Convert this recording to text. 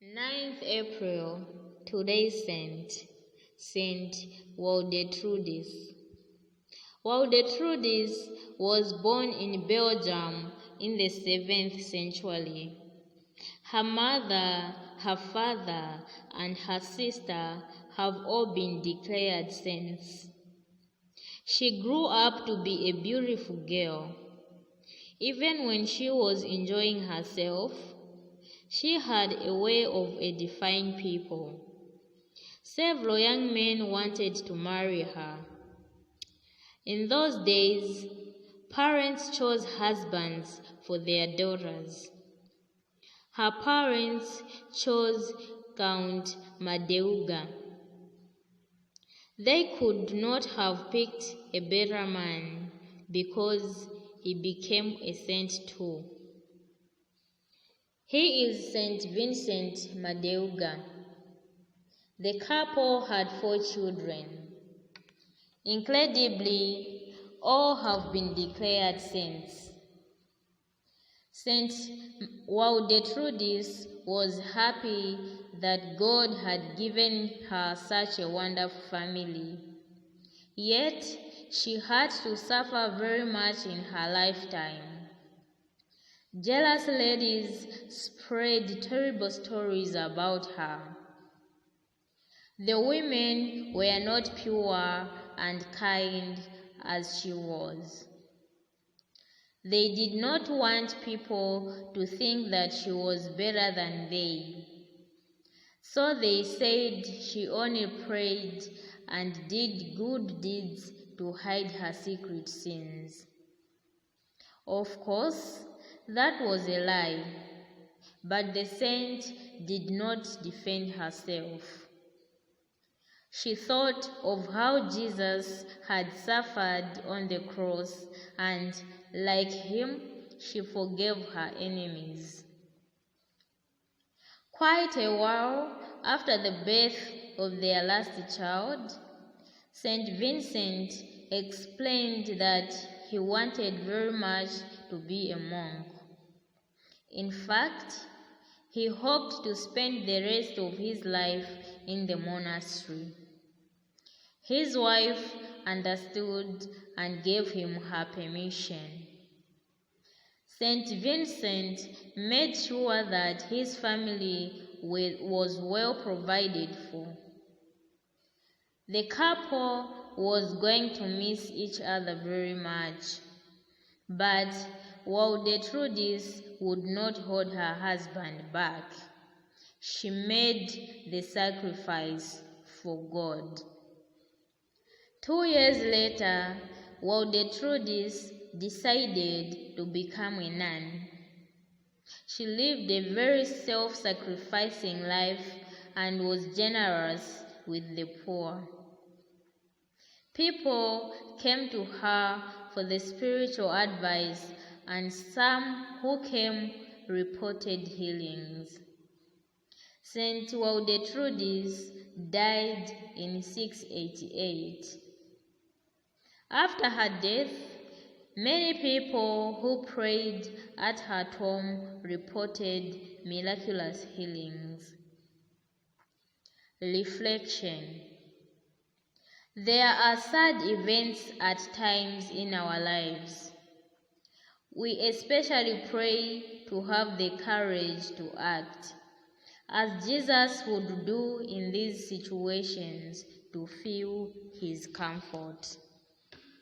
9th April, today's saint, Saint Waldetrudis. Waldetrudis was born in Belgium in the 7th century. Her mother, her father, and her sister have all been declared saints. She grew up to be a beautiful girl. Even when she was enjoying herself, she had a way of edifying people. Several young men wanted to marry her. In those days, parents chose husbands for their daughters. Her parents chose Count Madeuga. They could not have picked a better man because he became a saint too. He is Saint Vincent Madeuga. The couple had 4 children. Incredibly, all have been declared saints. Saint Waldetrudis was happy that God had given her such a wonderful family. Yet, she had to suffer very much in her lifetime. Jealous ladies spread terrible stories about her. The women were not pure and kind as she was. They did not want people to think that she was better than they. So they said she only prayed and did good deeds to hide her secret sins. Of course, that was a lie, but the saint did not defend herself. She thought of how Jesus had suffered on the cross, and like him, she forgave her enemies. Quite a while after the birth of their last child, Saint Vincent explained that he wanted very much to be a monk. In fact, he hoped to spend the rest of his life in the monastery. His wife understood and gave him her permission. Saint Vincent made sure that his family was well provided for. The couple was going to miss each other very much, but Waldetrudis would not hold her husband back. She made the sacrifice for God. 2 years later, Waldetrudis decided to become a nun. She lived a very self-sacrificing life and was generous with the poor. People came to her for the spiritual advice, and some who came reported healings. Saint Waldetrudis died in 688. After her death, many people who prayed at her tomb reported miraculous healings. Reflection. There are sad events at times in our lives. We especially pray to have the courage to act, as Jesus would do in these situations, to feel his comfort.